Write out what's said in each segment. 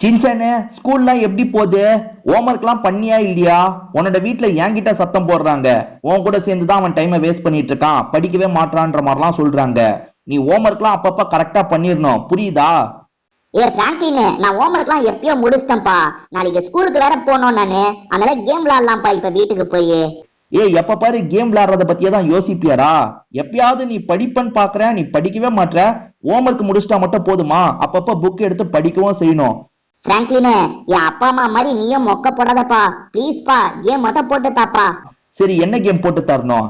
சின்சானு ஸ்கூல்லாம் எப்படி போகுது? ஹோம்ஒர்க்லாம் பண்ணியா இல்லையா? உன்னோட வீட்ல என்கிட்ட சத்தம் போடுறாங்க. உன் கூட சேர்ந்து தான் அவன் டைமை வேஸ்ட் பண்ணிட்டு இருக்கான், படிக்கவே மாட்றான்ற மாதிரிலாம் சொல்றாங்க. நீ ஹோம்ஒர்க்லாம் அப்பப்ப கரெக்டா பண்ணிடணும், புரியுதா? பிராங்க்லின், நான் ஹோம்ஒர்க்லாம் எப்பயோ முடிச்சிட்டேன்ப்பா. நாளைக்கு ஸ்கூலுக்கு வேற போனோம் நானு. அதனால கேம் விளையாடலாம்ப்பா இப்ப வீட்டுக்கு போய். எப்ப பாரு கேம் விளையாடுறத பத்தியே தான் யோசிப்பியாடா? எப்பயாவது நீ படிப்பன்னு பாக்குற, நீ படிக்கவே மாட்ற. ஹோம்ஒர்க் முடிச்சிட்டா மட்டும் போதுமா? அப்பப்ப புக் எடுத்து படிக்கவும் செய்யணும். பிராங்க்லின், என் அப்பா அம்மா மாதிரி நீயும் மொக்க போடாதப்பா. ப்ளீஸ்ப்பா, கேம் மட்டும் போட்டு தாப்பா. சரி, என்ன கேம் போட்டு தரணும்?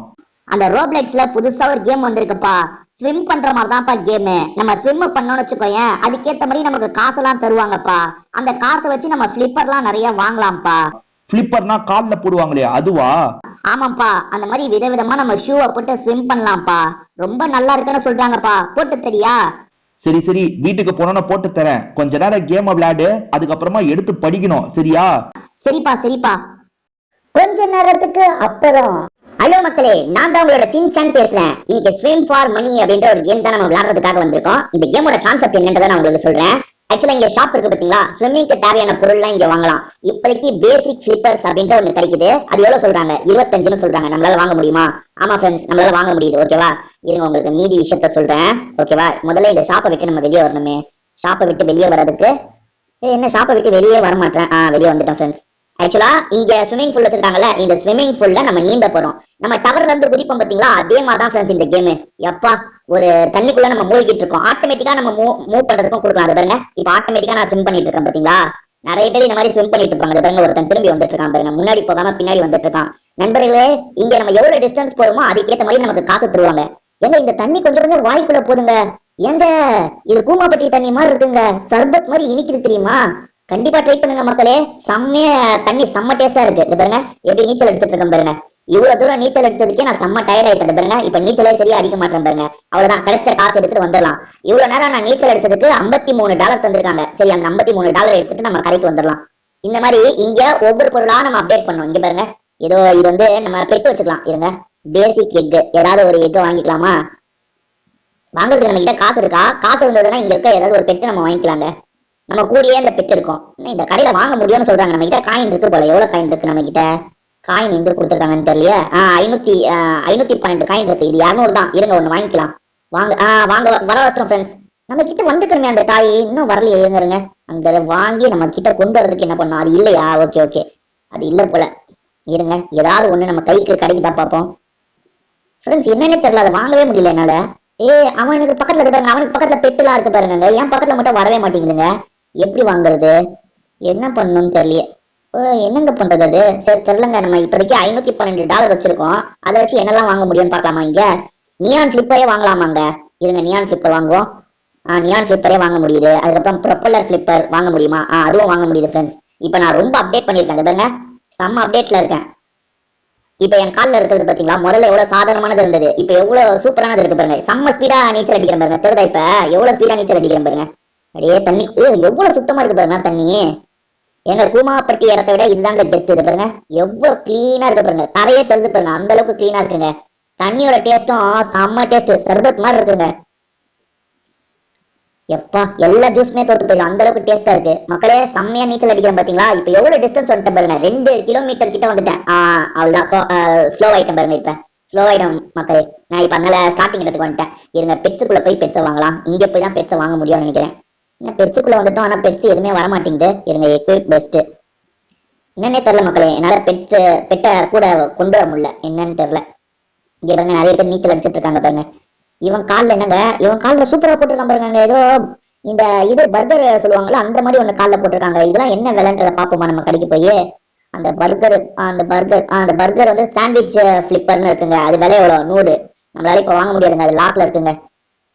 அந்த ரோப்ளெக்ஸ்ல புதுசா ஒரு கேம் வந்திருக்குப்பா. ஸ்விம் பண்ற மாதிரி தான்ப்பா கேமு. நம்ம ஸ்விம் பண்ணோம்னு வச்சுக்கோயேன், அதுக்கேத்த மாதிரி நமக்கு காசெல்லாம் தருவாங்கப்பா. அந்த காசை வச்சு நம்ம ஃபிளிப்பர்லாம் நிறைய வாங்கலாம்ப்பா. பிளிப்பர்னா கால்ல போடுவாங்களே அதுவா? ஆமாப்பா, அந்த மாதிரி விதவிதமா நம்ம ஷூவை போட்டு ஸ்விம் பண்ணலாம்ப்பா. ரொம்ப நல்லா இருக்குன்னு சொல்றாங்கப்பா. போட்டு தெரியா? சரி சரி, வீட்டுக்கு போனோன்னு போட்டு தரேன். கொஞ்ச நேரம் கேம் விளையாடு, அதுக்கப்புறமா எடுத்து படிக்கணும், சரியா? சரிப்பா சரிப்பா. கொஞ்ச நேரத்துக்கு அப்புறம். ஹலோ மக்களே, நான் தான் உங்களோட சின்சான் பேசுறேன். இன்னைக்கு ஸ்விம் ஃபார் மணி அப்படின்ற ஒரு கேம் தான் நம்ம விளையாடுறதுக்காக வந்திருக்கோம். இந்த கேமோட கான்செப்ட் என்னன்றதை நான் உங்களுக்கு சொல்றேன். ஆக்சுவலா இங்க ஷாப் இருக்கு பாத்தீங்களா, ஸ்விம்மிங்க்கு தேவையான பொருள்லாம் இங்க வாங்கலாம். இப்போதைக்கு பேசிக் ஃபிளிப்பர்ஸ் அப்படின்ற ஒன்று கிடைக்குது. அது எவ்வளவு சொல்றாங்க? 25ன்னு சொல்றாங்க. நம்மளால வாங்க முடியுமா? ஆமா ஃப்ரெண்ட்ஸ், நம்மளால வாங்க முடியுது. ஓகேவா? இருங்க உங்களுக்கு மீதி விஷயத்த சொல்றேன். ஓகேவா? முதல்ல இந்த ஷாப்பை விட்டு நம்ம வெளியே வரணுமே. ஷாப்பை விட்டு வெளியே வர்றதுக்கு என்ன, ஷாப்பை விட்டு வெளியே வர மாட்டேன். வெளியே வந்துட்டேன் ஃப்ரெண்ட்ஸ். ஆக்சுவலா இங்க ஸ்விமிங் பூல் வச்சிருக்காங்கல்ல, இந்த ஸ்விமிங் பூல்ல நம்ம நீந்த போறோம். நம்ம டவர்ல இருந்து குதிப்போம் பாத்தீங்களா, அதே மாதிரி தான் ஃப்ரெண்ட்ஸ் இந்த கேம். எப்பா, ஒரு தண்ணிக்குள்ள நம்ம மூழ்கிட்டு இருக்கோம். ஆட்டோமேட்டிக்கா நம்ம மூவ் பண்றதுக்கும் கொடுக்கலாம். அது பாருங்க, இப்ப ஆட்டோமேட்டிக்கா நான் ஸ்விம் பண்ணிட்டு இருக்கேன் பாத்தீங்களா. நிறைய பேர் இந்த மாதிரி ஸ்விம் பண்ணிட்டு இருப்பாங்க. பாருங்க, ஒருத்தன் திரும்பி வந்துட்டு இருக்கான் பாருங்க, முன்னாடி போகாம பின்னாடி வந்துட்டு இருக்கான். நண்பர்களே, இங்க நம்ம எவ்வளவு டிஸ்டன்ஸ் போறோமோ அதுக்கேற்ற மாதிரி நமக்கு காசு தருவாங்க. ஏங்க, இந்த தண்ணி கொஞ்சம் கொஞ்சம் வாய்க்குள்ள போதுங்க. ஏங்க, இது கூமாப்பட்டி தண்ணி மாதிரி இருக்குங்க. சர்பத் மாதிரி இனிக்குது தெரியுமா? கண்டிப்பா ட்ரை பண்ணுங்க மக்களே. செம்மைய தண்ணி, செம்ம டேஸ்டா இருக்கு. இது பாருங்க எப்படி நீச்சல் அடிச்சிட்டு இருக்கேன் பாருங்க. இவ்வளவு தூரம் நீச்சல் அடிச்சதுக்கே நான் செம்ம டயர்ட் ஆயிட்டேன் பாருங்க. இப்ப நீச்சலே சரியா அடிக்க மாட்டேன் பாருங்க. அவ்வளவுதான், கிடைச்ச காசு எடுத்துட்டு வந்துடலாம். இவ்வளவு நேரம் நான் நீச்சல் அடிச்சதுக்கு $53 தந்திருக்காங்க. சரி, அந்த $53 எடுத்துட்டு நம்ம கரைக்கு வந்துடலாம். இந்த மாதிரி இங்க ஒவ்வொரு பொருளா நம்ம அப்டேட் பண்ணோம். இங்க பாருங்க, ஏதோ இது வந்து நம்ம பெட்டு வச்சுக்கலாம். இருங்க, பேசிக் எக், ஏதாவது ஒரு எக் வாங்கிக்கலாமா? வாங்குறதுக்கு நம்ம கிட்ட காசு இருக்கா? காசு இருந்ததுன்னா இங்க இருக்க ஏதாவது ஒரு பெட்டு நம்ம வாங்கிக்கலாங்க. நம்ம கூடயே இந்த பெட் இருக்கும். இந்த கடையில வாங்க முடியும்னு சொல்றாங்க. நம்ம கிட்ட காயின் இருக்கு போல. எவ்வளவு காயின் இருக்கு நம்ம கிட்ட? காயின் எங்க கொடுத்துருக்காங்கன்னு தெரியல. 512 காயின் இருக்கு. இது 200 தான். இருங்க, ஒண்ணு வாங்கிக்கலாம். வாங்க வாங்க, வர வச்சிட்டோம் ஃப்ரெண்ட்ஸ். நம்ம கிட்ட வந்துக்கணுமே அந்த காய், இன்னும் வரலையே. இருங்க, அங்க வாங்கி நம்ம கிட்ட கொண்டு வரதுக்கு என்ன பண்ணோம்? அது இல்லையா? ஓகே ஓகே, அது இல்ல போல. இருங்க, ஏதாவது ஒண்ணு நம்ம கைக்கு கிடைக்குதா பார்ப்போம். ஃப்ரெண்ட்ஸ், என்னன்னே தெரியல, அதை வாங்கவே முடியல என்னால. அவனுக்கு பக்கத்துல இருக்காங்க, அவனுக்கு பக்கத்துல பெட்டுலாம் இருக்கு பாருங்க. என் பக்கத்துல மட்டும் வரவே மாட்டேங்குதுங்க. எப்படி வாங்குறது? என்ன பண்ணணும்னு தெரியல. என்னங்க பண்றது அது? சரி தெரியலங்க. நம்ம இப்போதைக்கு $512 வச்சிருக்கோம். அதை வச்சு என்னெல்லாம் வாங்க முடியும்னு பார்க்கலாமா? இங்க நியான் ஃபிளிப்பரே வாங்கலாமாங்க. இருங்க, நியான் ஃபிளிப்பர் வாங்குவோம். நியான் ஃபிளிப்பரே வாங்க முடியுது. அதுக்கப்புறம் ப்ரொப்பல்லர் ஃபிளிப்பர் வாங்க முடியுமா? அதுவும் வாங்க முடியுது ஃப்ரெண்ட்ஸ். இப்போ நான் ரொம்ப அப்டேட் பண்ணியிருக்கேன் பாருங்க, செம்ம அப்டேட்ல இருக்கேன். இப்ப என் காலில் இருக்கிறது பாத்தீங்களா, முதல்ல எவ்வளவு சாதாரணமானது இருந்தது, இப்ப எவ்வளவு சூப்பரானது இருக்கு பாருங்க. செம்ம ஸ்பீடா நீச்சல் அடிக்கிறேன் பாருங்க. தெரியுதா இப்ப எவ்வளவு ஸ்பீடா நீச்சல் அடிக்கிறேன் பாருங்க. அப்படியே தண்ணி எவ்வளவு சுத்தமா இருக்கு பாருங்க தண்ணி. எங்க கூமாப்பட்டி இடத்த விட இதுதாங்க கெத்து. இது பாருங்க, எவ்வளவு கிளீனா இருக்கு பாருங்க. தரையே தெரிஞ்சு பாருங்க, அந்த அளவுக்கு கிளீனா இருக்குங்க. தண்ணியோட டேஸ்டும் செம்ம டேஸ்ட், சர்பத் மாதிரி இருக்குங்க. எப்பா, எல்லா ஜூஸ்மே தோத்து போயிடும், அந்த அளவுக்கு டேஸ்டா இருக்கு. மக்களே, செம்மையா நீச்சல் அடிக்கிறேன் பாத்தீங்களா. இப்ப எவ்வளவு டிஸ்டன்ஸ் வந்துட்டேன் பாருங்க, 2 கிலோமீட்டர் கிட்ட வந்துட்டேன். அவ்வளவுதான், ஸ்லோ ஆயிட்டேன் பாருங்க. இப்ப ஸ்லோ ஆயிடும் மக்களே. நான் இப்ப அதனால ஸ்டார்டிங் இடத்துக்கு வந்துட்டேன். இருங்க, பெட்ஸுக்குள்ள போய் பெட்ஸை வாங்கலாம். இங்க போய் தான் பெட்ஸை வாங்க முடியும்னு நினைக்கிறேன். என்ன, பெட்ஸுக்குள்ள வந்துட்டோம், ஆனா பெட்ஸ் எதுவுமே வர மாட்டேங்குது. இருங்க, எக்விப் பெஸ்ட் என்னன்னே தெரியல மக்களே. என்னால பெட்டை கூட கொண்டு வர முடியல, என்னன்னு தெரியல. இங்க பாருங்க, நிறைய பேர் நீச்சல் அடிச்சிட்டு இருக்காங்க பாருங்க. இவன் காலில் என்னங்க, இவன் காலில் சூப்பரா போட்டிருக்கான் பாருங்க. ஏதோ இந்த இது பர்கர் சொல்லுவாங்கல்ல, அந்த மாதிரி ஒண்ணு காலில் போட்டிருக்காங்க. இதெல்லாம் என்ன விலைன்றதை பார்ப்போமா நம்ம கடைக்கு போய். அந்த பர்கர் வந்து சாண்ட்விச் ஃபிளிப்பர்னு இருக்குங்க. அது விலை எவ்வளோ? 100. நம்மளால இப்போ வாங்க முடியாதுங்க, அது லாக்ல இருக்குங்க.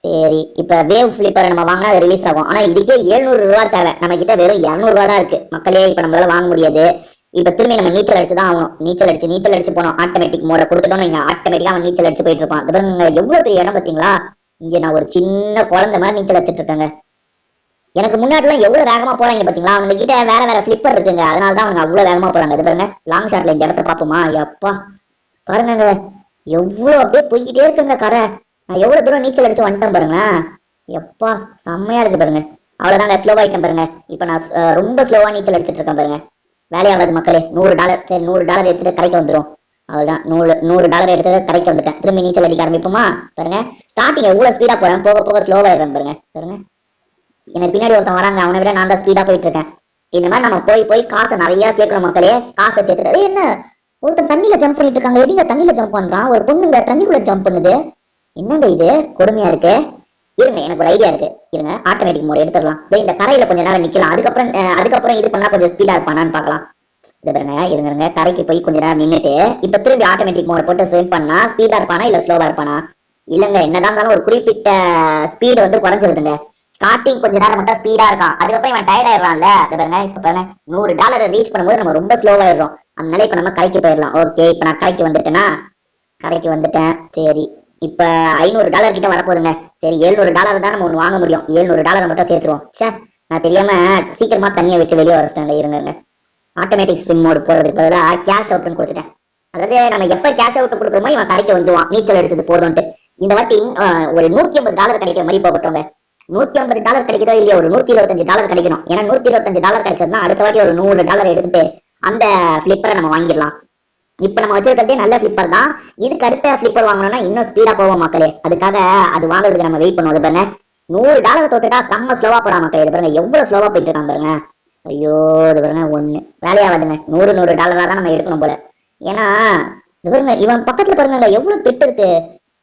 சரி, இப்போ வேவ் ஃபிளிப்பர் நம்ம வாங்கினா அது ரிலீஸ் ஆகும். ஆனா இதுக்கே $700 தேவை. நம்ம கிட்ட வெறும் $200 தான் இருக்கு மக்களே. இப்போ நம்மளால வாங்க முடியாது. இப்ப திரும்பி நம்ம நீச்சல் அடிச்சு தான் ஆகணும். நீச்சல் அடிச்சு போனோம். ஆட்டோமேட்டிக் மோட கொடுத்துட்டோம், நீங்க ஆட்டோமேட்டிக்கா அவன் நீச்சல் அடிச்சு போயிட்டு இருப்பான். அது எவ்வளவு பெரிய இடம் பாத்தீங்களா. இங்க நான் ஒரு சின்ன குழந்தை மாதிரி நீச்சல் அடிச்சிட்டு இருக்கேங்க. எனக்கு முன்னாடி எல்லாம் எவ்வளவு வேகமா போறாங்க பாத்தீங்களா. அவங்க கிட்ட வேற வேற ஃபிளிப்பர் இருக்குங்க, அதனாலதான் அவங்க அவ்வளவு வேகமா போறாங்க. அது பாருங்க, லாங் ஷாட்ல இந்த இடத்த பாப்போமா. எப்பா பாருங்க, எவ்வளவு அப்படியே போய்கிட்டே இருக்குங்க கரை. நான் எவ்வளவு தூரம் நீச்சல் அடிச்சு வந்துட்டேன் பாருங்க. எப்பா செம்மையா இருக்கு பாருங்க. அவ்வளவுதாங்க, ஸ்லோவா ஐட்டம் பாருங்க. இப்ப நான் ரொம்ப ஸ்லோவா நீச்சல் அடிச்சிட்டு இருக்கேன் பாருங்க. வேலையாகாது மக்களே. $100. சரி, $100 எடுத்துட்டு கரைக்கு வந்துடும். அவ்வளவுதான், $100 எடுத்து கரைக்கு வந்துட்டேன். திரும்பி நீச்சல் அடிக்க ஆரம்பிப்போமா? பாருங்க, ஸ்டார்டிங் எவ்வளவு ஸ்பீடா போறேன், போக போக ஸ்லோவா ஆயிடுறேன் பாருங்க. பாருங்க, எனக்கு பின்னாடி ஒருத்தன் வராங்க, அவனை விட நான் தான் ஸ்பீடா போயிட்டு இருக்கேன். இந்த மாதிரி நம்ம போய் போய் காசை நிறைய சேர்க்கணும் மக்களே. காசை சேர்த்துட்டு என்ன ஒருத்தன் தண்ணியில ஜம்ப் பண்ணிட்டு இருக்காங்க. எப்படிங்க தண்ணியில ஜம்ப் பண்றான்? ஒரு பொண்ணுங்க தண்ணிக்குள்ள ஜம்ப் பண்ணுது. என்னங்க இது கொடுமையா இருக்கு. இருங்க, எனக்கு ஒரு ஐடியா இருக்கு. இருங்க, ஆட்டோமேட்டிக் மோட் எடுத்துடலாம். இந்த கரையில கொஞ்ச நேரம் நிக்கலாம். அதுக்கப்புறம் இது பண்ணா கொஞ்சம் ஸ்பீடா இருப்பானான்னு பார்க்கலாம். இது பாருங்க, இருங்க, கரைக்கு போய் கொஞ்ச நேரம் நின்னுட்டு இப்ப திரும்பி ஆட்டோமேட்டிக் மோட் போட்டு ஸ்விம் பண்ணா ஸ்பீடா இருப்பானா இல்ல ஸ்லோவா இருப்பானா? இல்லங்க, என்னதான் இருந்தாலும் ஒரு குறிப்பிட்ட ஸ்பீடு வந்து குறைஞ்சிருதுங்க. ஸ்டார்டிங் கொஞ்ச நேரம் மட்டும் ஸ்பீடா இருக்கான், அதுக்கப்புறம் இவன் டயர்ட் ஆயிடுறான்ல. அது பாருங்க, இப்ப பாருங்க, $100 ரீச் பண்ணும்போது நம்ம ரொம்ப ஸ்லோவாயிடுறோம். அதனால இப்ப நம்ம கரைக்கு போயிடலாம். ஓகே, இப்ப நான் கரைக்கு வந்துட்டேன்னா, கரைக்கு வந்துட்டேன். சரி, இப்ப $500 கிட்ட வரப்போகுதுங்க. சரி, $700 தான் நம்ம ஒண்ணு வாங்க முடியும். $700 மட்டும் சேர்த்துருவோம். சே, நான் தெரியாம சீக்கிரமா தண்ணியை விட்டு வெளியே வரச்சிட்டாங்க. இருங்க, ஆட்டோமேட்டிக் ஸ்பின் மோட் போறதுக்கு பதிலாக கேஷ் அவுட்னு கொடுத்துட்டேன். அதாவது நம்ம எப்ப கேஷ் அவுட் கொடுக்குறோமோ இவன் கரைக்கு வந்துவான், நீச்சல் அடிச்சது போதும்ட்டு. இந்த வாட்டி ஒரு $150 கிடைக்கிற மாதிரி போகட்டோங்க. $150 கிடைக்குதோ இல்லையோ, ஒரு $125 கிடைக்கணும். ஏன்னா $125 கிடைச்சதுன்னா அடுத்த வாட்டி ஒரு $100 எடுத்துட்டு அந்த பிளிப்பரை நம்ம வாங்கிடலாம். இப்ப நம்ம வச்சிருக்கிறதே நல்ல பிளிப்பர் தான். இதுக்கு அடுத்த பிளிப்பர் வாங்கணும்னா இன்னும் ஸ்பீடா போவோம் மக்களே. அதுக்காக அது வாங்குறதுக்கு நம்ம வெயிட் பண்ணுவோம். பாருங்க, $100 தொட்டுட்டா செம்ம ஸ்லோவா போறா மக்களே. இது பாருங்க எவ்வளவு ஸ்லோவா போயிட்டு இருக்கான் பாருங்க. ஐயோ, இது பாருங்க, ஒண்ணு வேலையாவாதுங்க. $100 தான் நம்ம எடுக்கணும் போல. ஏன்னா இது பாருங்க, இவன் பக்கத்துல பாருங்க எவ்வளவு பெட்டு இருக்கு.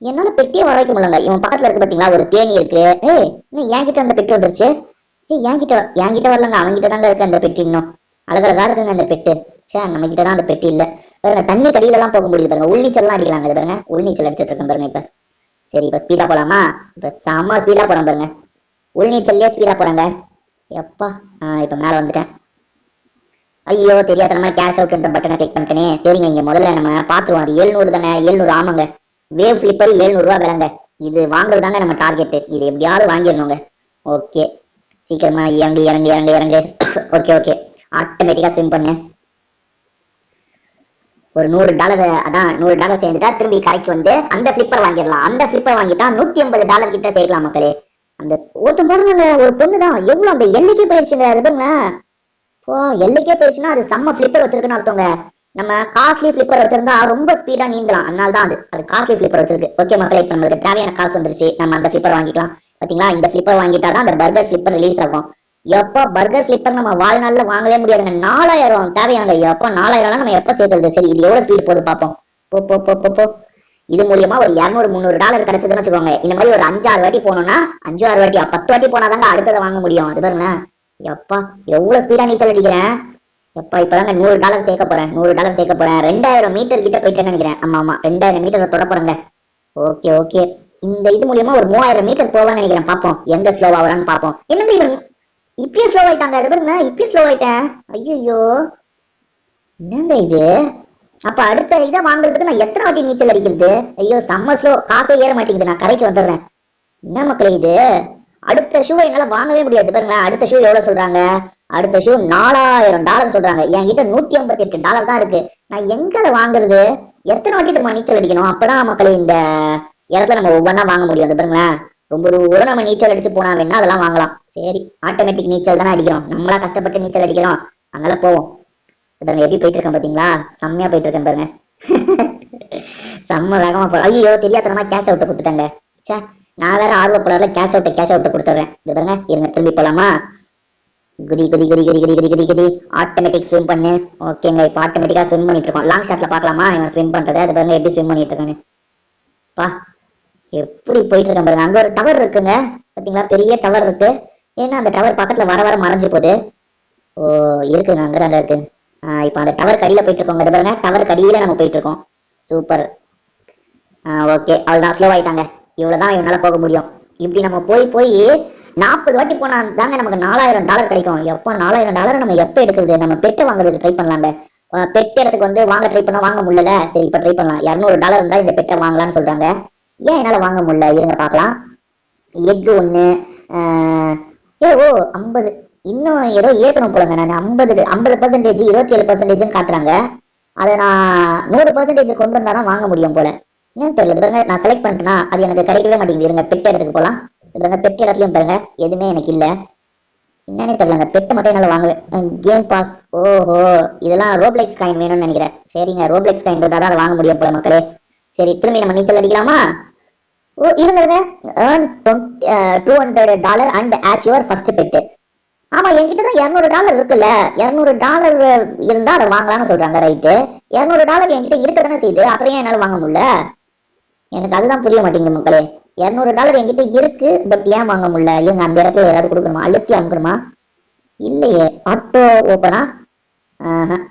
என்னால பெட்டியே வர வைக்க முடியலங்க. இவன் பக்கத்துல இருக்கு பாத்தீங்களா, ஒரு தேனி இருக்கு. இன்னும் என்கிட்ட அந்த பெட்டு வந்துருச்சு. என்கிட்ட வரலங்க, அவன்கிட்ட தாங்க இருக்கு அந்த பெட்டி. இன்னும் அழகழகா இருக்குங்க அந்த பெட்டு. சே, நம்ம கிட்ட தான் அந்த பெட்டி இல்ல. பாருங்க, தண்ணி கடியில எல்லாம் போக முடியுது பாருங்க. உள்நீச்சல் எல்லாம் அடிக்கலாங்க. இது பாருங்க, உள்நீச்சல் அடிச்சிட்டு இருக்கேன் பாருங்க. இப்ப சரி, இப்ப ஸ்பீடா போலாமா? இப்ப செம்ம ஸ்பீடா போறேன் பாருங்க. உள்நீச்சல்லே ஸ்பீடா போறாங்க. எப்பா, இப்ப மேல வந்துட்டேன். ஐயோ, தெரியாத நம்ம கேஷ் அவுட்ன்ற பட்டனை கிளிக் பண்ணிட்டேனே. சரிங்க, இங்க முதல்ல நம்ம பாத்துருவோம். அது 700 தானே? 700 ஆமாங்க. வேவ் ஃபிளிப்பர் $700 விலைங்க. இது வாங்குறது தாங்க நம்ம டார்கெட். இது எப்படியாவது வாங்கிடணுங்க. ஓகே, சீக்கிரமா இறங்கு. ஓகே, ஆட்டோமேட்டிக்கா ஸ்விம் பண்ணு. ஒரு $100, அதான் $100 சேர்ந்துட்டா திரும்பி கரைக்கு வந்து அந்த ஃபிளிப்பர் வாங்கிடலாம். அந்த ஃபிளிப்பர் வாங்கிட்டா $150 கிட்ட சேர்க்கலாம் மக்களே. அந்த ஒருத்தன் பாருங்க, ஒரு பொண்ணு தான் எவ்வளவு அந்த எல்லைக்கே போயிடுச்சுங்க. அது பாருங்க, எல்லைக்கே போயிடுச்சுன்னா அது செம்ம ஃபிளிப்பர் வச்சிருக்குன்னு அர்த்தங்க. நம்ம காஸ்ட்லி ஃபிளிப்பர் வச்சிருந்தா ரொம்ப ஸ்பீடா நீந்தலாம். அதனால தான் அது காஸ்ட்லி ஃபிளிப்பர் வச்சிருக்கு. ஓகே மக்களே, இப்ப நம்மளுக்கு தேவையான காசு வந்துருச்சு. நம்ம அந்த ஃபிளிப்பர் வாங்கிக்கலாம். பாத்தீங்களா, இந்த ஃபிளிப்பர் வாங்கிட்டாதான் அந்த பர்கர் ஃபிளிப்பர் ரிலீஸ் ஆகும். எப்போ பர்கர் ஃபிளிப்பர் நம்ம வாழ்நாள்ல வாங்கவே முடியாதுங்க. 4000 தேவையாங்க. எப்போ 4000 நம்ம எப்ப சேர்க்கறது? சரி, இது எவ்வளவு ஸ்பீட் போகுது பாப்போம். போ. இது மூலியமா ஒரு $200-300 கிடைச்சதுன்னு வச்சுக்கோங்க. இந்த மாதிரி ஒரு 5-6 வாட்டி போனோம்னா, 5-6 வாட்டியா 10 வாட்டி போனாதாங்க அடுத்ததை வாங்க முடியும். அது பாருங்க, எப்பா எவ்வளவு ஸ்பீடா நீச்சல் அடிக்கிறேன். எப்பா, இப்பதாங்க $100 சேர்க்க போறேன். $100 சேர்க்க போறேன். 2000 மீட்டர் கிட்ட போயிட்டேன்னு நினைக்கிறேன். ஆமா, 2000 மீட்டர் தொட போறேங்க. ஓகே, இந்த இது மூலியமா ஒரு 3000 மீட்டர் போவான்னு நினைக்கிறேன். பாப்போம் எங்க ஸ்லோவா வரான்னு பாப்போம். என்னங்க இவன் இப்பயே ஸ்லோ ஆயிட்டாங்க. அது பாருங்க, இப்பயே ஸ்லோ ஆயிட்டேன். ஐயோ, என்னங்க இது? அப்ப அடுத்த இதை வாங்குறதுக்கு நான் எத்தனை வாட்டி நீச்சல் அடிக்கிறது? ஐயோ, செம்ம ஸ்லோ. காசே ஏற மாட்டேங்குது. நான் கரைக்கு வந்துடுறேன். என்ன மக்களே இது? அடுத்த ஷூ என்னால வாங்கவே முடியாது. பாருங்க, அடுத்த ஷூ எவ்வளவு சொல்றாங்க? அடுத்த ஷூ $4000 சொல்றாங்க. என்கிட்ட $158 தான் இருக்கு. நான் எங்க அதை வாங்குறது? எத்தனை வாட்டி நம்ம நீச்சல் அடிக்கணும்? அப்பதான் மக்களே இந்த இடத்துல நம்ம ஒவ்வொன்றா வாங்க முடியும். அது பாருங்களேன், ரொம்ப தூரம் நம்ம நீச்சல் அடிச்சு போனா வேணா அதெல்லாம் வாங்கலாம். சரி, ஆட்டோமேட்டிக் நீச்சல் தானே அடிக்கிறோம், நம்மளா கஷ்டப்பட்டு நீச்சல் அடிக்கிறோம். அதனால போவோம். பாருங்க எப்படி போயிட்டு இருக்கேன் பாத்தீங்களா? செம்மையா போயிட்டு இருக்கேன் பாருங்க. செம்ம வேகமா போறோம். ஐயோ, தெரியாதனமா கேஷ் அவுட்டை கொடுத்துட்டாங்க. சே, நான் வேற ஆர்வப்படாத கேஷ் அவுட்டை கொடுத்துறேன். இது பாருங்க, இருங்க திரும்பி போலாமா? குதி. ஆட்டோமேட்டிக் ஸ்விம் பண்ணு. ஓகேங்க, இப்போ ஆட்டோமேட்டிக்கா ஸ்விம் பண்ணிட்டு இருக்கோம். லாங் ஷாட்ல பாக்கலாமா இவன் ஸ்விம் பண்றது? அது பாருங்க எப்படி ஸ்விம் பண்ணிட்டு இருக்கானு. பா, எப்படி போயிட்டு இருக்கேன் பாருங்க. அங்க ஒரு டவர் இருக்குங்க, பாத்தீங்களா? பெரிய டவர் இருக்கு. ஏன்னா அந்த டவர் பக்கத்துல வர மறைஞ்சு போகுது. ஓ, இருக்குங்க, அங்கதான் இருக்கு. இப்ப அந்த டவர் கடியில போயிட்டு இருக்கோங்க. பாருங்க, டவர் கடியில நம்ம போயிட்டு இருக்கோம். சூப்பர். ஓகே, அவ்வளவுதான், ஸ்லோ ஆயிட்டாங்க. இவ்வளவுதான் இவனால போக முடியும். இப்படி நம்ம போய் 40 வாட்டி போனா தாங்க நமக்கு $4000 கிடைக்கும். எப்போ $4000 நம்ம எப்ப எடுக்கிறது? நம்ம பெட்டை வாங்குறதுக்கு ட்ரை பண்ணலாங்க. பெட் இடத்துக்கு வந்து வாங்க ட்ரை பண்ண வாங்க முடியல. சரி, இப்ப ட்ரை பண்ணலாம். $200 இருந்தா இந்த பெட்டை வாங்கலாம்னு சொல்றாங்க. ஏன் என்னால வாங்க முடியல? இருங்க பாக்கலாம். எக் 1, 50. இன்னும் ஏதோ ஏத்தணும் போலங்க. நான் 50% 27% காட்டுறாங்க. அதை நான் 100% கொண்டு வந்தாதான் வாங்க முடியும் போல. ஏன் தெரியல. பாருங்க, நான் செலக்ட் பண்ணிட்டேன்னா அது எனக்கு கிடைக்கவே மாட்டேங்குது. இருங்க பெட் இடத்துக்கு போலாம். பாருங்க, பெட் இடத்துலயும் பாருங்க எதுவுமே எனக்கு இல்ல. என்னன்னே தெரியல, பெட்டு மட்டும் என்னால வாங்குவேன். கேம் பாஸ், ஓஹோ, இதெல்லாம் ரோப்ளெக்ஸ் காயின் வேணும்னு நினைக்கிறேன். சரிங்க, ரோப்ளெக்ஸ் காயின் இருந்தா தான் வாங்க முடியும் போல மக்களே. சரி, திரும்பி நம்ம நீச்சல் அடிக்கலாமா? ஓ, இருங்க, earn $200 and hatch your first pet. ஆமா, என்கிட்ட தான் $200 இருக்குல்ல. $200 இருந்தா அதை வாங்கலாம்னு சொல்றாங்க. ரைட்டு, $200 என்கிட்ட இருக்க தானே செய்யுது, அப்புறம் ஏன் என்னால வாங்க முடியல? எனக்கு அதுதான் புரிய மாட்டேங்குது மக்களே. $200 என்கிட்ட இருக்கு, பட் ஏன் வாங்க முடியல? இவங்க அந்த இடத்துல ஏதாவது கொடுக்கணுமா, அழுத்தி அமுக்கணுமா? இல்லையே, ஆட்டோ ஓப்பனா?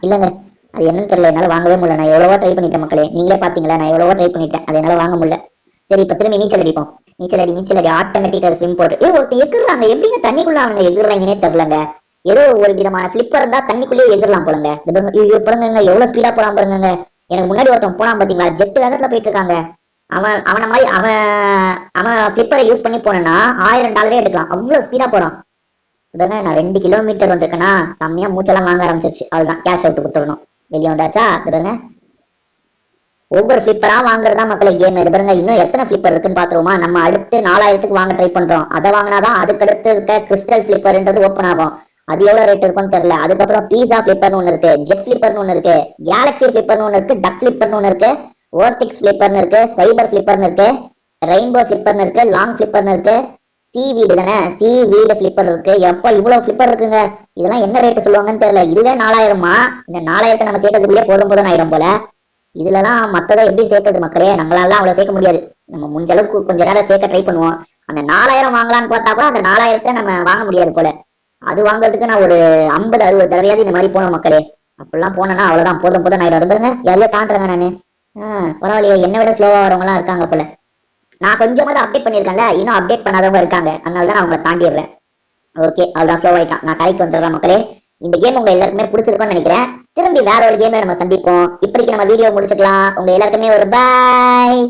இல்லைங்க, அது என்னன்னு தெரியல, என்னால வாங்கவே முடியல. நான் எவ்வளவோ ட்ரை பண்ணிட்டேன் மக்களே, நீங்களே பாத்தீங்களா, நான் எவ்வளவோ ட்ரை பண்ணிட்டேன், அது என்னால வாங்க முடியல. சரி, இப்ப திரும்பி நீச்சல் அடிப்போம். நீச்சல் அடி ஆட்டோமேட்டிக்கா ஸ்விம் போட்டு. ஒருத்தர் எகிர்றாங்க, எப்படிங்க தண்ணிக்குள்ள அவங்க எகிர்றாங்கன்னே தெரியலங்க. ஏதோ ஒரு விதமான பிளிப்பர் இருந்தா தண்ணிக்குள்ளேயே எகிரலாம் போலங்க. பாருங்க எவ்வளவு ஸ்பீடா போறான் பாருங்க. எனக்கு முன்னாடி ஒருத்தன் போனான் பாத்தீங்களா, ஜெட் வேகத்துல போயிட்டு இருக்காங்க. அவன மாதிரி அவன் பிளிப்பரை யூஸ் பண்ணி போனா $1000 எடுக்கலாம், அவ்வளவு ஸ்பீடா போறான். உடனே நான் 2 கிலோமீட்டர் வந்திருக்கேன்னா செம்மையா மூச்செல்லாம் வாங்க ஆரம்பிச்சிருச்சு. அதுதான் கேஷ் அவுட் கொடுத்துடணும். வெளியே வந்தாச்சா? பாருங்க, ஒவ்வொரு ஃபிளிப்பரா வாங்குறதா மக்களே கேம். இது பாருங்க, இன்னும் எத்தனை ஃபிளிப்பர் இருக்குன்னு பாத்துருவோமா? நம்ம அடுத்து 4000க்கு வாங்க ட்ரை பண்றோம். அதை வாங்கினாதான் அதுக்கு அடுத்து இருக்க கிறிஸ்டல் ஃபிளிப்பர்ன்றது ஓப்பன் ஆகும். அது எவ்வளவு ரேட் இருக்குன்னு தெரியல. அதுக்கப்புறம் பீஸா ஃபிளிப்பர்னு ஒன்று இருக்கு, ஜெட் ஃபிளிப்பர்னு ஒன்று இருக்கு, கேலக்ஸி ஃபிளிப்பர்னு ஒன்று இருக்கு, டக் ஃபிளிப்பர்னு ஒன்று இருக்கு, ஓர்டிக்ஸ் ஃபிளிப்பர்னு இருக்கு, சைபர் ஃபிளிப்பர்னு இருக்கு, ரெயின்போ ஃபிளிப்பர்னு இருக்கு, லாங் ஃபிளிப்பர்னு இருக்கு, சி வீடு தானே, சி வீடு ஃபிளிப்பர் இருக்கு. எப்ப இவ்வளவு ஃபிளிப்பர் இருக்குங்க? இதெல்லாம் என்ன ரேட் சொல்லுவாங்கன்னு தெரியல. இதுவே 4000மா? இந்த 4000 நம்ம சேர்க்கறதுக்குள்ளே போதும் ஆயிடும் போல. இதுலலாம் மத்ததை எப்படி சேர்க்கறது மக்களே? நம்மளால அவ்வளவு சேர்க்க முடியாது. நம்ம முடிஞ்ச அளவுக்கு கொஞ்ச நேரம் சேர்க்க ட்ரை பண்ணுவோம். அந்த 4000 வாங்கலாம்னு பார்த்தா கூட அந்த 4000 நம்ம வாங்க முடியாது போல. அது வாங்குறதுக்கு நான் ஒரு 50-60 தடவையாவது இந்த மாதிரி போனோம் மக்களே. அப்படிலாம் போனேன்னா அவ்வளவுதான், போதும் ஆயிடும். பாருங்க, யாரையோ தாண்டுறேங்க நானு. பரவாயில்லையே, என்னை விட ஸ்லோவா வரவங்க எல்லாம் இருக்காங்க போல. நான் கொஞ்சமாவது அப்டேட் பண்ணிருக்கேன்ல, இன்னும் அப்டேட் பண்ணாதவங்க இருக்காங்க, அதனால தான் நான் அவங்களை தாண்டிடுறேன். ஓகே, அதுதான் ஸ்லோ ஆயிட்டான். நான் கரைக்கு வந்துடுறேன் மக்களே. இந்த கேம் உங்க எல்லாருக்குமே பிடிச்சிருக்கும்னு நினைக்கிறேன். திரும்பி வேற ஒரு கேம்ல நம்ம சந்திப்போம். இப்படிக்கு நம்ம வீடியோ முடிச்சுக்கலாம். உங்க எல்லாருக்குமே ஒரு பாய்.